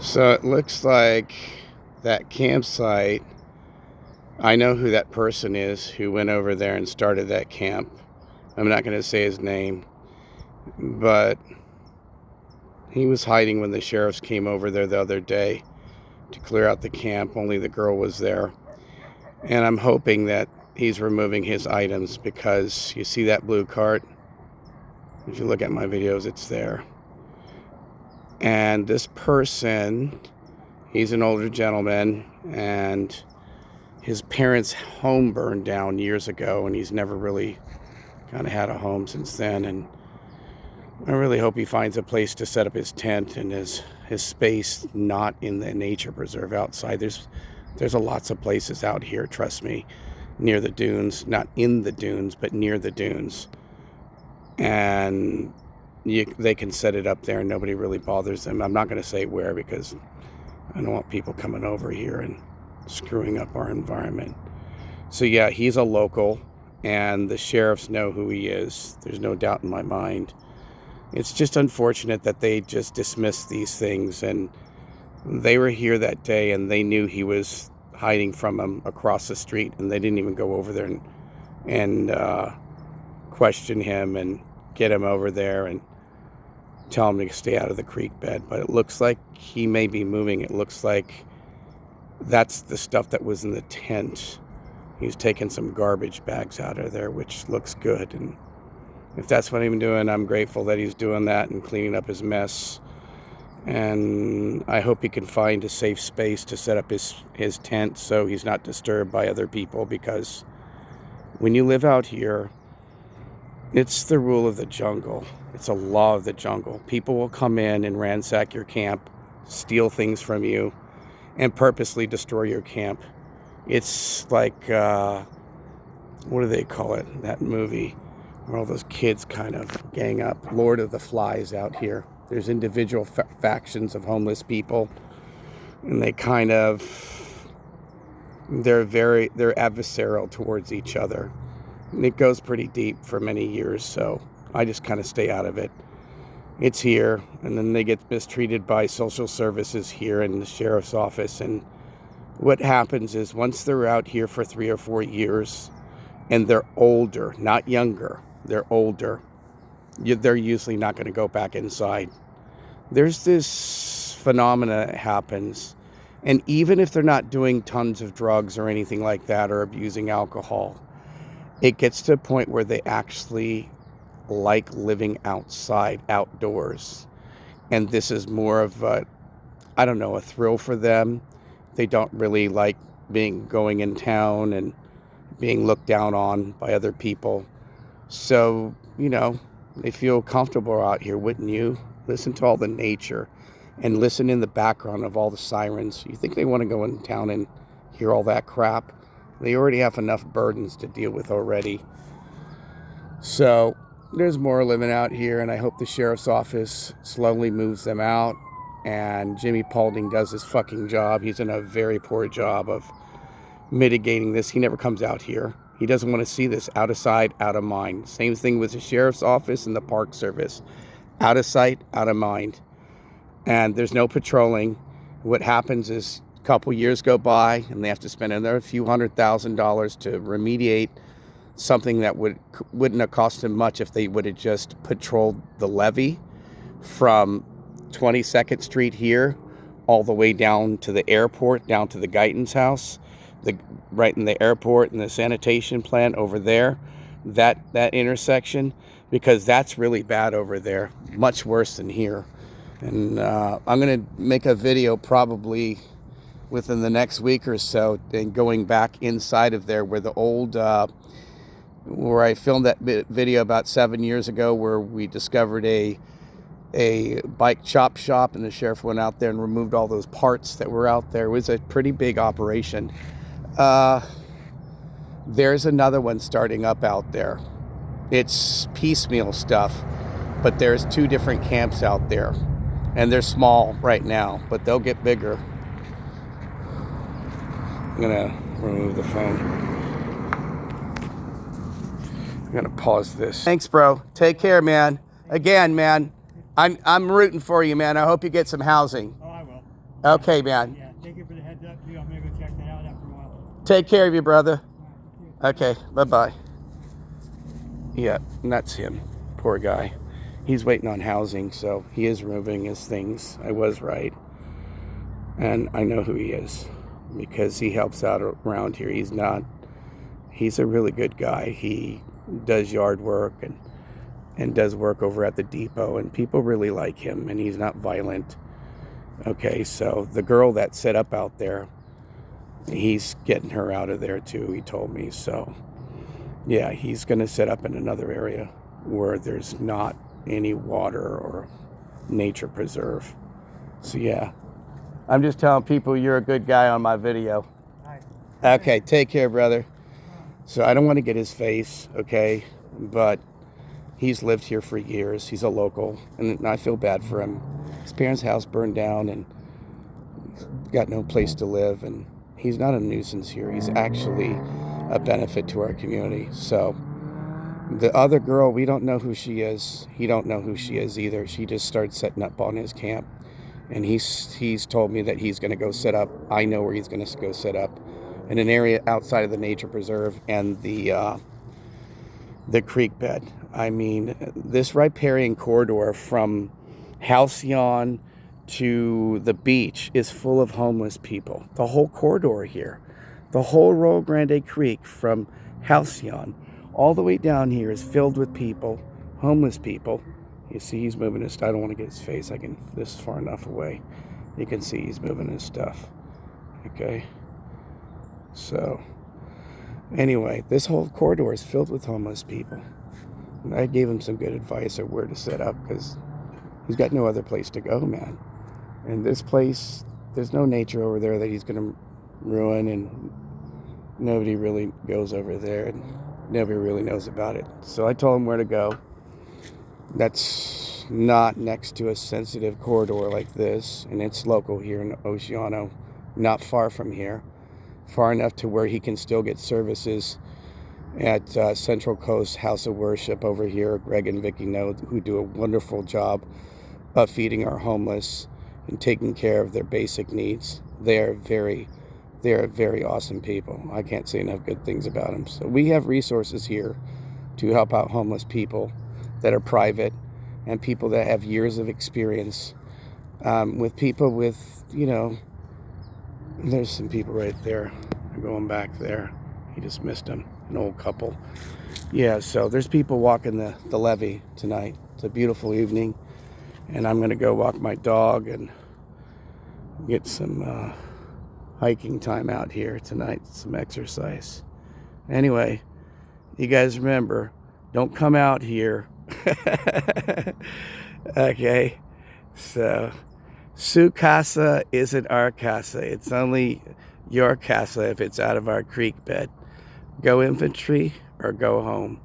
So it looks like that campsite, I know who that person is who went over there and started that camp. I'm not going to say his name, but he was hiding when the sheriffs came over there the other day to clear out the camp. Only the girl was there. And I'm hoping that he's removing his items, because you see that blue cart? If you look at my videos, it's there. And this person, he's an older gentleman, and his parents' home burned down years ago, and he's never really kind of had a home since then. And I really hope he finds a place to set up his tent and his space, not in the nature preserve outside. There's lots of places out here, trust me, near the dunes, not in the dunes, but near the dunes. And they can set it up there and nobody really bothers them. I'm not going to say where, because I don't want people coming over here and screwing up our environment. So yeah, he's a local, and the sheriffs know who he is. There's no doubt in my mind. It's just unfortunate that they just dismiss these things, and they were here that day and they knew he was hiding from them across the street, and they didn't even go over there and question him and get him over there and tell him to stay out of the creek bed. But it looks like he may be moving. It looks like that's the stuff that was in the tent. He's taking some garbage bags out of there, which looks good. And if that's what I'm doing, I'm grateful that he's doing that and cleaning up his mess. And I hope he can find a safe space to set up his tent so he's not disturbed by other people, because when you live out here, it's the rule of the jungle. It's a law of the jungle. People will come in and ransack your camp, steal things from you, and purposely destroy your camp. It's like, what do they call it? That movie where all those kids kind of gang up. Lord of the Flies out here. There's individual factions of homeless people, and they kind of, they're adversarial towards each other. And it goes pretty deep for many years, so I just kind of stay out of it. It's here, and then they get mistreated by social services here in the sheriff's office. And what happens is, once they're out here for 3 or 4 years, and they're older, not younger, they're older, they're usually not going to go back inside. There's this phenomena that happens, and even if they're not doing tons of drugs or anything like that, or abusing alcohol, it gets to a point where they actually like living outside, outdoors. And this is more of a, I don't know, a thrill for them. They don't really like going in town and being looked down on by other people. So, they feel comfortable out here, wouldn't you? Listen to all the nature and listen in the background of all the sirens. You think they want to go in town and hear all that crap? They already have enough burdens to deal with already. So there's more living out here, and I hope the sheriff's office slowly moves them out, and Jimmy Paulding does his fucking job. He's in a very poor job of mitigating this. He never comes out here. He doesn't want to see this. Out of sight, out of mind. Same thing with the sheriff's office and the park service. Out of sight, out of mind. And there's no patrolling. What happens is, a couple years go by and they have to spend another few $100,000 to remediate something that wouldn't have cost them much if they would have just patrolled the levee from 22nd Street here all the way down to the airport, down to the Guyton's house, right in the airport and the sanitation plant over there, that intersection, because that's really bad over there, much worse than here. And I'm going to make a video probably within the next week or so, and going back inside of there where the old, where I filmed that video about 7 years ago, where we discovered a bike chop shop, and the sheriff went out there and removed all those parts that were out there. It was a pretty big operation. There's another one starting up out there. It's piecemeal stuff, but there's 2 different camps out there, and they're small right now, but they'll get bigger. I'm gonna remove the phone. I'm gonna pause this. Thanks, bro. Take care, man. Again, man, I'm rooting for you, man. I hope you get some housing. Oh, I will. Okay, man. Yeah, thank you for the heads up, too. I'm going to go check that out after a while. Take care of you, brother. All right, Okay, bye-bye. Yeah, and that's him. Poor guy. He's waiting on housing, so he is moving his things. I was right. And I know who he is because he helps out around here. He's a really good guy. He does yard work and does work over at the depot, and people really like him, and he's not violent. Okay, so the girl that set up out there, he's getting her out of there too, he told me. So yeah, he's going to set up in another area where there's not any water or nature preserve. So yeah, I'm just telling people you're a good guy on my video. right. Okay, take care, brother. So I don't want to get his face, okay, but he's lived here for years. He's a local, and I feel bad for him. His parents' house burned down, and he's got no place to live, and he's not a nuisance here. He's actually a benefit to our community. So the other girl, we don't know who she is. He don't know who she is either. She just started setting up on his camp, and he's told me that he's going to go set up. I know where he's going to go set up in an area outside of the nature preserve and the creek bed. I mean, this riparian corridor from Halcyon to the beach is full of homeless people. The whole corridor here, the whole Rio Grande Creek from Halcyon all the way down here is filled with people, homeless people. You see he's moving his stuff. I don't want to get his face. This is far enough away. You can see he's moving his stuff. Okay. So anyway, this whole corridor is filled with homeless people. And I gave him some good advice of where to set up because he's got no other place to go, man. And this place, there's no nature over there that he's going to ruin, and nobody really goes over there, and nobody really knows about it. So I told him where to go. That's not next to a sensitive corridor like this, and it's local here in Oceano, not far from here. Far enough to where he can still get services at Central Coast House of Worship over here. Greg and Vicky know, who do a wonderful job of feeding our homeless and taking care of their basic needs. They are very awesome people. I can't say enough good things about them. So we have resources here to help out homeless people that are private and people that have years of experience with people with, there's some people right there. They're going back there. He just missed them. An old couple. Yeah, so there's people walking the levee tonight. It's a beautiful evening. And I'm going to go walk my dog and get some hiking time out here tonight. Some exercise. Anyway, you guys remember, don't come out here. Okay? So Su Casa isn't our casa. It's only your casa if it's out of our creek bed. Go infantry or go home.